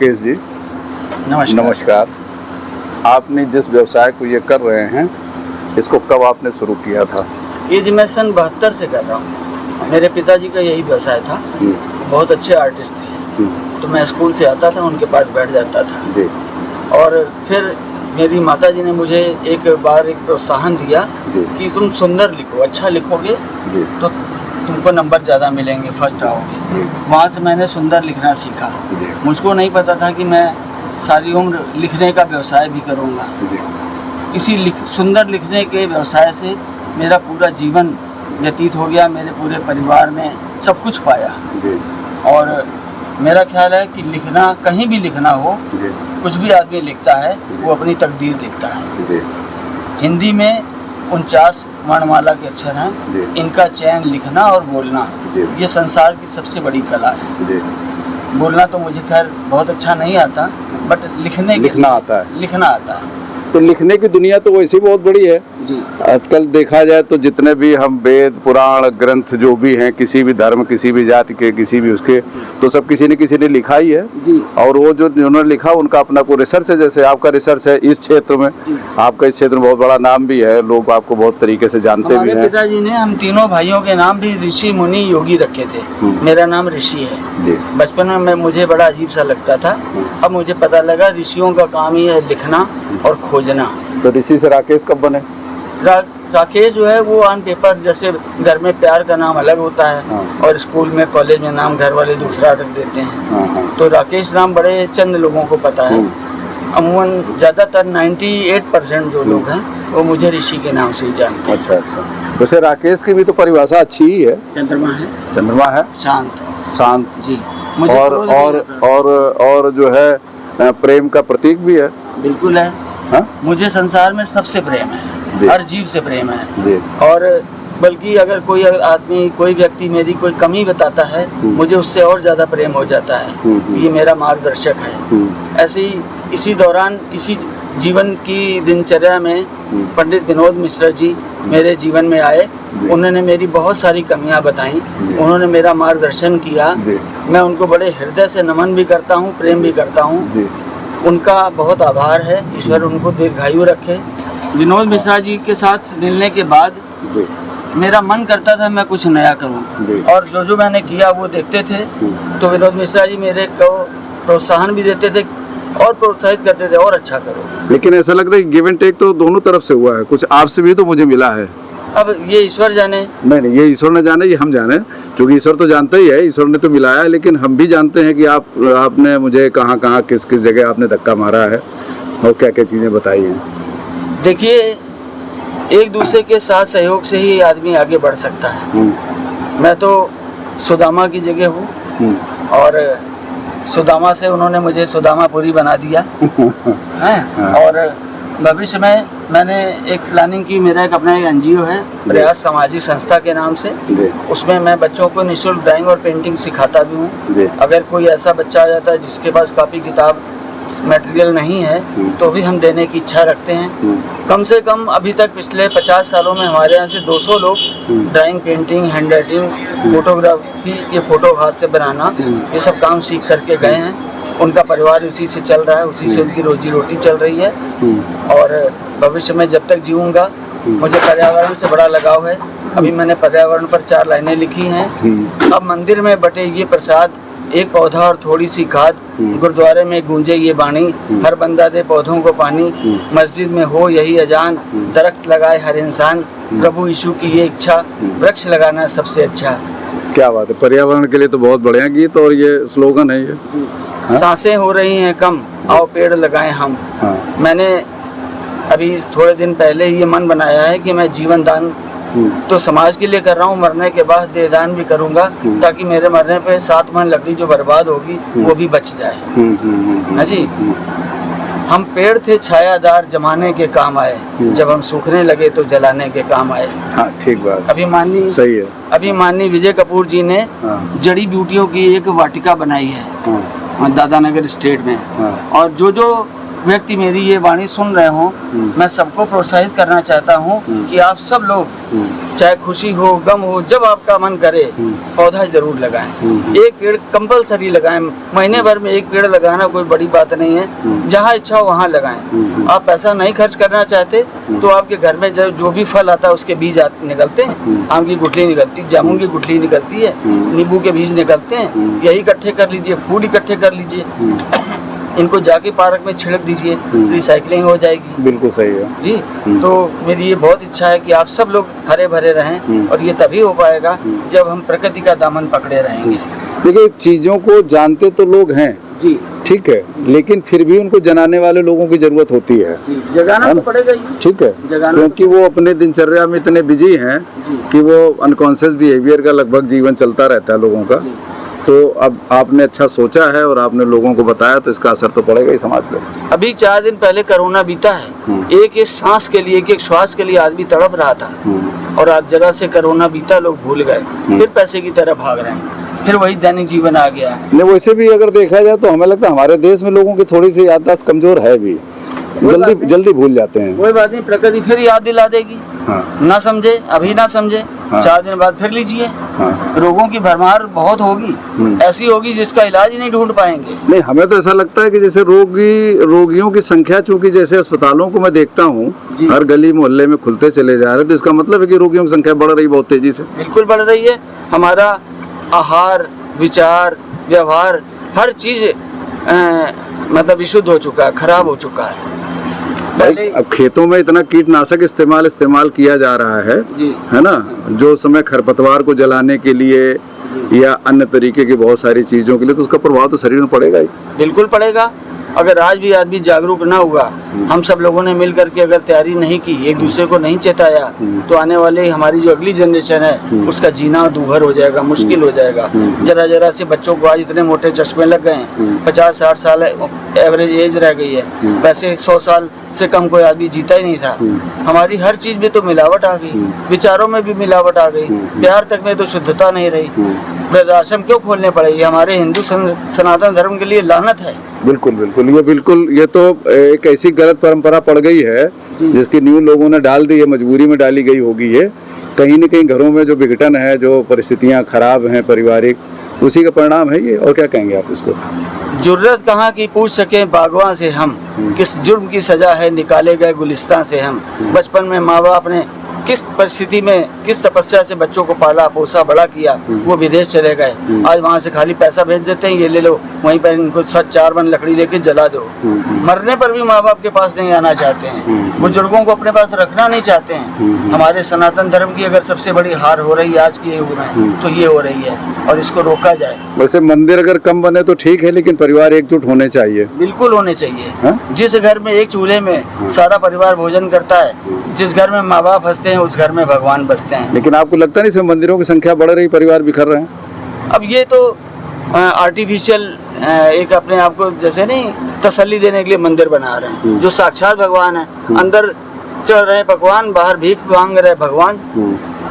राकेश जी, नमस्कार। नमस्कार। आपने जिस व्यवसाय को ये कर रहे हैं, इसको कब आपने शुरू किया था? ये जी मैं सन 72 से कर रहा हूँ। मेरे पिताजी का यही व्यवसाय था। बहुत अच्छे आर्टिस्ट थे, तो मैं स्कूल से आता था, उनके पास बैठ जाता था जी। और फिर मेरी माताजी ने मुझे एक बार एक प्रोत्साहन दिया कि तुम सुंदर लिखो, अच्छा लिखोगे तो तुमको नंबर ज़्यादा मिलेंगे, फर्स्ट आओगे। वहाँ से मैंने सुंदर लिखना सीखा। मुझको नहीं पता था कि मैं सारी उम्र लिखने का व्यवसाय भी करूँगा। इसी सुंदर लिखने के व्यवसाय से मेरा पूरा जीवन व्यतीत हो गया। मेरे पूरे परिवार ने सब कुछ पाया और मेरा ख्याल है कि लिखना, कहीं भी लिखना हो, कुछ भी आदमी लिखता है वो अपनी तकदीर लिखता है। हिंदी में 49 वर्णमाला के अक्षर हैं, इनका चयन लिखना और बोलना ये संसार की सबसे बड़ी कला है। बोलना तो मुझे खैर बहुत अच्छा नहीं आता, बट लिखना आता है। तो लिखने की दुनिया तो वैसे ही बहुत बड़ी है जी। आजकल देखा जाए तो जितने भी हम वेद पुराण ग्रंथ जो भी हैं, किसी भी धर्म, किसी भी जाति के, किसी भी उसके, तो सब किसी ने लिखा ही है जी। और वो जो उन्होंने लिखा उनका अपना कोई रिसर्च है। जैसे आपका रिसर्च है इस क्षेत्र में, आपका इस क्षेत्र में बहुत बड़ा नाम भी है, लोग आपको बहुत तरीके से जानते भी हैं। हमारे पिताजी ने हम तीनों भाइयों के नाम भी ऋषि मुनि योगी रखे थे। मेरा नाम ऋषि है। बचपन में मुझे बड़ा अजीब सा लगता था, अब मुझे पता लगा ऋषियों का काम ही है लिखना और खोजना। तो ऋषि से राकेश कब बने? राकेश जो है वो ऑन पेपर, जैसे घर में प्यार का नाम अलग होता है और स्कूल में कॉलेज में नाम घर वाले दूसरा रख देते हैं। तो राकेश नाम बड़े चंद लोगों को पता है। अमूमन ज़्यादातर 98% जो लोग हैं वो मुझे ऋषि के नाम से ही जानते हैं। अच्छा। वैसे राकेश की भी तो परिभाषा अच्छी ही है। चंद्रमा है शांत जी। और जो है प्रेम का प्रतीक भी है। बिल्कुल है। मुझे संसार में सबसे प्रेम है, हर जीव से प्रेम है। और बल्कि अगर कोई आदमी, कोई व्यक्ति मेरी कोई कमी बताता है, मुझे उससे और ज़्यादा प्रेम हो जाता है। ये मेरा मार्गदर्शक है। ऐसे ही इसी दौरान, इसी जीवन की दिनचर्या में पंडित विनोद मिश्रा जी मेरे जीवन में आए। उन्होंने मेरी बहुत सारी कमियां बताई, उन्होंने मेरा मार्गदर्शन किया। मैं उनको बड़े हृदय से नमन भी करता हूँ, प्रेम भी करता हूँ। उनका बहुत आभार है, ईश्वर उनको दीर्घायु रखे। विनोद मिश्रा जी के साथ मिलने के बाद मेरा मन करता था मैं कुछ नया करूं और जो मैंने किया वो देखते थे। तो विनोद मिश्रा जी मेरे को प्रोत्साहन भी देते थे और प्रोत्साहित करते थे और अच्छा करो। लेकिन ऐसा लगता है कि गिव एंड टेक तो दोनों तरफ से हुआ है, कुछ आपसे भी तो मुझे मिला है। अब ये ईश्वर जाने। नहीं, ये ईश्वर ने जाने, ये हम जाने, क्योंकि ईश्वर तो जानते ही है, ईश्वर ने तो मिलाया है। लेकिन हम भी जानते हैं कि आपने मुझे कहाँ किस जगह आपने धक्का मारा है और क्या चीज़ें बताई हैं। देखिए, एक दूसरे के साथ सहयोग से ही आदमी आगे बढ़ सकता है। मैं तो सुदामा की जगह हूँ और सुदामा से उन्होंने मुझे सुदामापुरी बना दिया है। और भविष्य में मैंने एक प्लानिंग की, मेरा एक अपना NGO है, प्रयास सामाजिक संस्था के नाम से। उसमें मैं बच्चों को निःशुल्क ड्राइंग और पेंटिंग सिखाता भी हूँ। अगर कोई ऐसा बच्चा आ जाता है जिसके पास कॉपी किताब मटेरियल नहीं है तो भी हम देने की इच्छा रखते हैं। कम से कम अभी तक पिछले 50 सालों में हमारे यहाँ से 200 लोग drawing, painting, hand writing, photography, ये फोटो हाथ से बनाना, ये सब काम सीख करके गए हैं। उनका परिवार उसी से चल रहा है, उसी से उनकी रोजी रोटी चल रही है। और भविष्य में जब तक जीऊँगा, मुझे पर्यावरण से बड़ा लगाव है। अभी मैंने पर्यावरण पर 4 लाइनें लिखी हैं। अब मंदिर में बटे ये प्रसाद, एक पौधा और थोड़ी सी खाद, गुरुद्वारे में गूंजे ये बाणी, हर बंदा दे पौधों को पानी, मस्जिद में हो यही अजान, दरख्त लगाए हर इंसान, प्रभु यीशु की ये इच्छा, वृक्ष लगाना सबसे अच्छा। क्या बात है, पर्यावरण के लिए तो बहुत बढ़िया गीत और ये स्लोगन है ये। सांसें हो रही हैं कम, आओ पेड़ लगाएं हम। मैंने अभी थोड़े दिन पहले ये मन बनाया है कि मैं जीवन दान तो समाज के लिए कर रहा हूँ, मरने के बाद देहदान भी करूँगा, ताकि मेरे मरने पे 7 मन लकड़ी जो बर्बाद होगी वो भी बच जाए। हाँ जी। हम पेड़ थे छायादार, जमाने के काम आए, जब हम सूखने लगे तो जलाने के काम आए। हाँ, ठीक बात। अभिमानी सही है। अभिमानी विजय कपूर जी ने जड़ी बूटियों की एक वाटिका बनाई है दादा नगर स्टेट में। और जो व्यक्ति मेरी ये वाणी सुन रहे हो, मैं सबको प्रोत्साहित करना चाहता हूँ कि आप सब लोग चाहे खुशी हो गम हो, जब आपका मन करे पौधा जरूर लगाएं। एक पेड़ कंपलसरी लगाएं, महीने भर में एक पेड़ लगाना कोई बड़ी बात नहीं है, जहाँ इच्छा हो वहाँ लगाएं। आप पैसा नहीं खर्च करना चाहते तो आपके घर में जो भी फल आता है उसके बीज निकलते हैं, आम की गुठली निकलती, जामुन की गुठली निकलती है, नींबू के बीज निकलते हैं, यही इकट्ठे कर लीजिए, फूल इकट्ठे कर लीजिए, इनको जाके पार्क में छिड़क दीजिए, रिसाइकलिंग हो जाएगी। बिल्कुल सही है जी। तो मेरी ये बहुत इच्छा है कि आप सब लोग हरे भरे रहें, और ये तभी हो पाएगा जब हम प्रकृति का दामन पकड़े रहेंगे। देखिए, चीजों को जानते तो लोग हैं जी, ठीक है, लेकिन फिर भी उनको जनाने वाले लोगों की जरूरत होती है जी, जगाना तो पड़ेगा ही, ठीक है, क्योंकि वो अपने दिनचर्या में इतने बिजी हैं कि वो अनकॉन्शियस बिहेवियर का लगभग जीवन चलता रहता है लोगों का। तो अब आपने अच्छा सोचा है और आपने लोगों को बताया, तो इसका असर तो पड़ेगा ही समाज पे। अभी 4 दिन पहले कोरोना बीता है, एक सांस के लिए, एक श्वास के लिए आदमी तड़प रहा था, और आज जरा से कोरोना बीता, लोग भूल गए, फिर पैसे की तरफ भाग रहे हैं, फिर वही दैनिक जीवन आ गया। नहीं, वैसे भी अगर देखा जाए तो हमें लगता है हमारे देश में लोगों की थोड़ी सी याददाश्त कमजोर है भी, जल्दी भूल जाते हैं। कोई बात नहीं, प्रकृति फिर याद दिला देगी। ना समझे अभी ना समझे, 4 दिन बाद फिर लीजिए। रोगों की भरमार बहुत होगी, ऐसी होगी जिसका इलाज ही नहीं ढूंढ पाएंगे। नहीं, हमें तो ऐसा लगता है कि जैसे रोगियों की संख्या, चूंकि जैसे अस्पतालों को मैं देखता हूँ हर गली मोहल्ले में खुलते चले जा रहे, तो इसका मतलब है कि रोगियों की संख्या बढ़ रही बहुत तेजी से। बिल्कुल बढ़ रही है। हमारा आहार, विचार, व्यवहार, हर चीज मतलब विशुद्ध हो चुका है, खराब हो चुका है। अब खेतों में इतना कीटनाशक इस्तेमाल किया जा रहा है ना, जो समय खरपतवार को जलाने के लिए या अन्य तरीके की बहुत सारी चीजों के लिए, तो उसका प्रभाव तो शरीर में पड़ेगा ही। बिल्कुल पड़ेगा। अगर आज भी आदमी जागरूक ना हुआ, हम सब लोगों ने मिल करके अगर तैयारी नहीं की, एक दूसरे को नहीं चेताया, तो आने वाले हमारी जो अगली जनरेशन है उसका जीना दूभर हो जाएगा, मुश्किल हो जाएगा। जरा जरा से बच्चों को आज इतने मोटे चश्मे लग गए हैं, 50-60 साल एवरेज एज रह गई है, वैसे 100 साल से कम कोई आदमी जीता ही नहीं था। हमारी हर चीज में तो मिलावट आ गई, विचारों में भी मिलावट आ गई, प्यार तक में तो शुद्धता नहीं रही। वृद्धाश्रम क्यों खोलने पड़े? ये हमारे हिंदू सनातन धर्म के लिए लानत है। बिल्कुल, ये तो एक ऐसी गलत परंपरा पड़ गई है जिसकी न्यू लोगों ने डाल दी है, मजबूरी में डाली गई होगी। ये कहीं न कहीं घरों में जो विघटन है, जो परिस्थितियां खराब हैं पारिवारिक, उसी का परिणाम है ये। और क्या कहेंगे आप इसको? जुर्रत कहाँ की पूछ सके बागवां से हम, किस जुर्म की सजा है निकाले गए गुलिस्तान से हम। बचपन में माँ बाप ने किस परिस्थिति में, किस तपस्या से बच्चों को पाला पोसा बड़ा किया, वो विदेश चले गए, आज वहाँ से खाली पैसा भेज देते हैं, ये ले लो, वहीं पर इनको 4 बन लकड़ी लेके जला दो। मरने पर भी माँ बाप के पास नहीं आना चाहते हैं, बुजुर्गों को अपने पास रखना नहीं चाहते हैं। हमारे सनातन धर्म की अगर सबसे बड़ी हार हो रही है आज की युग में, तो ये हो रही है, और इसको रोका जाए। वैसे मंदिर अगर कम बने तो ठीक है, लेकिन परिवार एकजुट होने चाहिए। बिल्कुल होने चाहिए। जिस घर में एक चूल्हे में सारा परिवार भोजन करता है, जिस घर में माँ बाप हंसते हैं, उस घर में भगवान बसते हैं। लेकिन आपको लगता नहीं इसमें मंदिरों की संख्या बढ़ रही, परिवार बिखर रहे हैं? अब ये तो आर्टिफिशियल एक अपने आप को जैसे नहीं तसल्ली देने के लिए मंदिर बना रहे हैं, जो साक्षात भगवान है। अंदर चढ़ रहे पकवान, बाहर भीख मांग रहे भगवान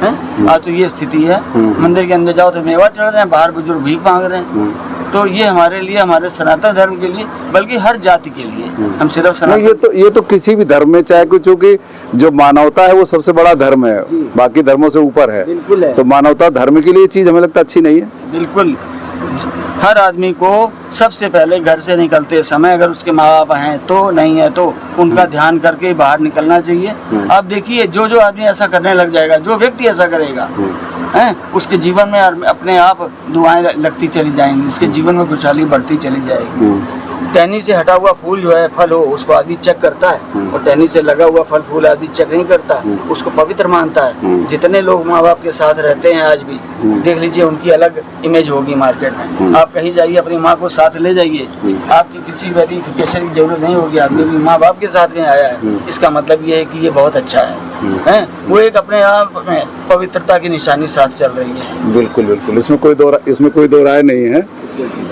है। आज तो ये स्थिति है, मंदिर के अंदर जाओ तो मेवा चढ़ रहे हैं, बाहर बुजुर्ग भीख मांग रहे हैं। तो ये हमारे लिए, हमारे सनातन धर्म के लिए, बल्कि हर जाति के लिए, हम सिर्फ सनातन ये तो किसी भी धर्म में, चाहे कुछ, क्योंकि जो मानवता है वो सबसे बड़ा धर्म है, बाकी धर्मों से ऊपर है। बिल्कुल है। तो मानवता धर्म के लिए चीज हमें लगता अच्छी नहीं है। बिल्कुल। हर आदमी को सबसे पहले घर से निकलते समय, अगर उसके माँ बाप हैं तो, नहीं है तो, उनका ध्यान करके बाहर निकलना चाहिए। आप देखिए, जो आदमी ऐसा करने लग जाएगा, जो व्यक्ति ऐसा करेगा, उसके जीवन में अपने आप दुआएं लगती चली जाएंगी, उसके जीवन में खुशहाली बढ़ती चली जाएगी। टहनी से हटा हुआ फूल जो है, फल हो, उसको आदमी चेक करता है, और टहनी से लगा हुआ फल फूल आदमी चेक नहीं करता, उसको पवित्र मानता है। जितने लोग माँ बाप के साथ रहते हैं आज भी, देख लीजिए, उनकी अलग इमेज होगी मार्केट में। आप कहीं जाइए, अपनी माँ को साथ ले जाइए, आपकी किसी वेरिफिकेशन की जरूरत नहीं होगी, आदमी भी माँ बाप के साथ में आया है, इसका मतलब ये है कि ये बहुत अच्छा है। वो एक अपने आप में पवित्रता की निशानी साथ चल रही है। बिल्कुल, इसमें कोई दो राय नहीं है,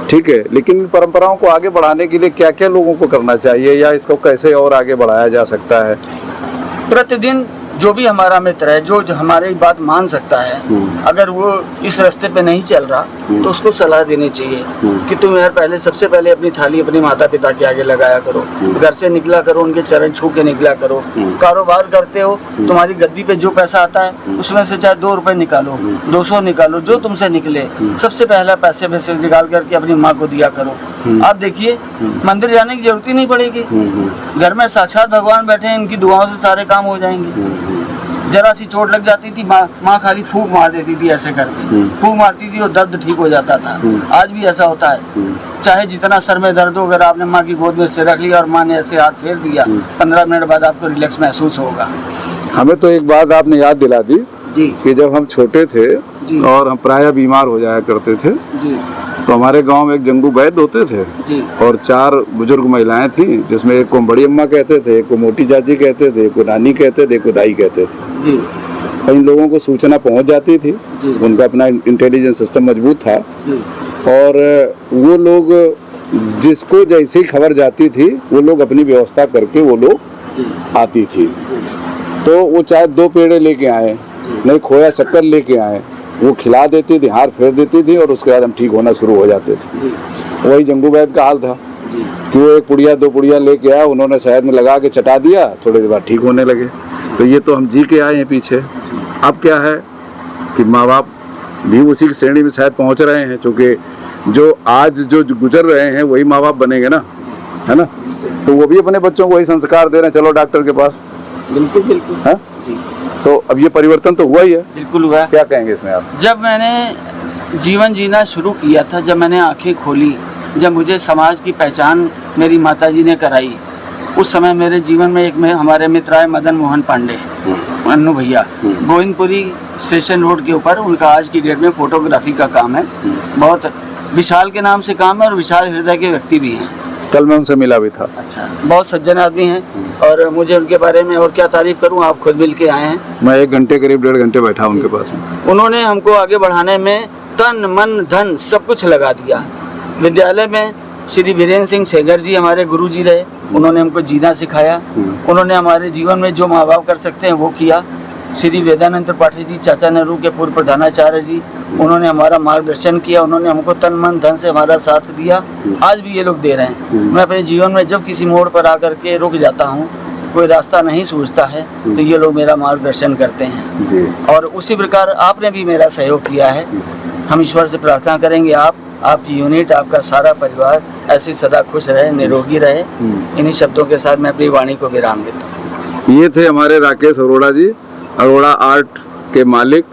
ठीक है। लेकिन इन परंपराओं को आगे बढ़ाने के लिए क्या क्या लोगों को करना चाहिए, या इसको कैसे और आगे बढ़ाया जा सकता है? प्रतिदिन जो भी हमारा मित्र है, जो हमारी बात मान सकता है, अगर वो इस रास्ते पे नहीं चल रहा तो उसको सलाह देनी चाहिए कि तुम यार पहले सबसे पहले अपनी थाली अपने माता पिता के आगे लगाया करो, घर से निकला करो उनके चरण छू के निकला करो, कारोबार करते हो तुम्हारी गद्दी पे जो पैसा आता है उसमें से चाहे 2 रुपए निकालो, 200 निकालो, जो तुमसे निकले सबसे पहला पैसे में से निकाल करके अपनी माँ को दिया करो। आप देखिए मंदिर जाने की जरूरत ही नहीं पड़ेगी, घर में साक्षात भगवान बैठे हैं, इनकी दुआओं से सारे काम हो जाएंगे। जरा सी चोट लग जाती थी माँ खाली फूंक मार देती थी, ऐसे करके फूंक मारती थी और दर्द ठीक हो जाता था। आज भी ऐसा होता है, चाहे जितना सर में दर्द हो, अगर आपने माँ की गोद में सिर रख लिया और माँ ने ऐसे हाथ फेर दिया, 15 मिनट बाद आपको रिलैक्स महसूस होगा। हमें तो एक बात आपने याद दिला दी जी कि जब हम छोटे थे और हम प्रायः बीमार हो जाया करते थे जी तो हमारे गांव में एक जंगू वैद्य होते थे जी और 4 बुजुर्ग महिलाएं थी, जिसमें एक को बड़ी अम्मा कहते थे, एक को मोटी चाची कहते थे, एक को नानी कहते थे, एक को दाई कहते थे। जी और इन लोगों को सूचना पहुंच जाती थी, जी उनका अपना इंटेलिजेंस सिस्टम मजबूत था जी और वो लोग जिसको जैसी खबर जाती थी वो लोग अपनी व्यवस्था करके वो लोग जी आती थी। जी तो वो चाहे 2 पेड़े लेके आए, नहीं खोया शक्कर लेके आए, वो खिला देती थी, हाथ फेर देती थी और उसके बाद हम ठीक होना शुरू हो जाते थे। जी वही जंगू वैद्य का हाल था जी कि वो 1 पुड़िया 2 पुड़िया लेके आया, उन्होंने शहद में लगा के चटा दिया, थोड़ी देर बाद ठीक होने लगे। तो ये तो हम जी के आए हैं पीछे। अब क्या है कि माँ बाप भी उसी की श्रेणी में शायद पहुँच रहे हैं, चूँकि जो आज जो गुजर रहे हैं वही माँ बाप बनेंगे ना, है ना। तो वो भी अपने बच्चों को वही संस्कार दे रहे हैं, चलो डॉक्टर के पास। बिल्कुल बिल्कुल है जी तो अब ये परिवर्तन तो हुआ ही है। बिल्कुल हुआ। क्या कहेंगे इसमें आप? जब मैंने जीवन जीना शुरू किया था, जब मैंने आंखें खोली, जब मुझे समाज की पहचान मेरी माताजी ने कराई, उस समय मेरे जीवन में हमारे मित्र आए मदन मोहन पांडे, अन्नू भैया, गोविंदपुरी स्टेशन रोड के ऊपर। उनका आज की डेट में फोटोग्राफी का काम है, बहुत विशाल के नाम से काम है और विशाल हृदय के व्यक्ति भी हैं। कल मैं उनसे मिला भी था। अच्छा, बहुत सज्जन आदमी हैं और मुझे उनके बारे में और क्या तारीफ करूं, आप खुद मिल के आए हैं। मैं 1 घंटे करीब 1.5 घंटे बैठा उनके पास में। उन्होंने हमको आगे बढ़ाने में तन मन धन सब कुछ लगा दिया। विद्यालय में श्री वीरेंद्र सिंह सेगर जी हमारे गुरु जी रहे, उन्होंने हमको जीना सिखाया। उन्होंने हमारे जीवन में जो माँ बाप कर सकते हैं वो किया। श्री वेदानंद त्रिपाठी जी, चाचा नेहरू के पूर्व प्रधानाचार्य जी, उन्होंने हमारा मार्गदर्शन किया, उन्होंने हमको तन मन धन से हमारा साथ दिया। आज भी ये लोग दे रहे हैं। मैं अपने जीवन में जब किसी मोड़ पर आकर के रुक जाता हूँ, कोई रास्ता नहीं सूझता है, तो ये लोग मेरा मार्गदर्शन करते हैं जी। और उसी प्रकार आपने भी मेरा सहयोग किया है। हम ईश्वर से प्रार्थना करेंगे आपकी यूनिट, आपका सारा परिवार ऐसे सदा खुश रहे, निरोगी रहे। इन्हीं शब्दों के साथ मैं अपनी वाणी को विराम देता हूँ। ये थे हमारे राकेश अरोड़ा जी, अरोड़ा आर्ट के मालिक,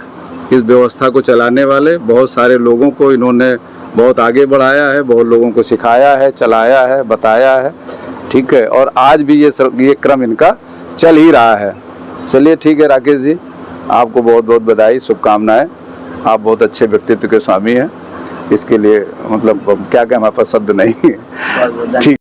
इस व्यवस्था को चलाने वाले। बहुत सारे लोगों को इन्होंने बहुत आगे बढ़ाया है, बहुत लोगों को सिखाया है, चलाया है, बताया है, ठीक है। और आज भी ये क्रम इनका चल ही रहा है। चलिए ठीक है राकेश जी, आपको बहुत बहुत बधाई, शुभकामनाएं। आप बहुत अच्छे व्यक्तित्व के स्वामी हैं, इसके लिए मतलब क्या क्या हमारे पास शब्द नहीं है। ठीक।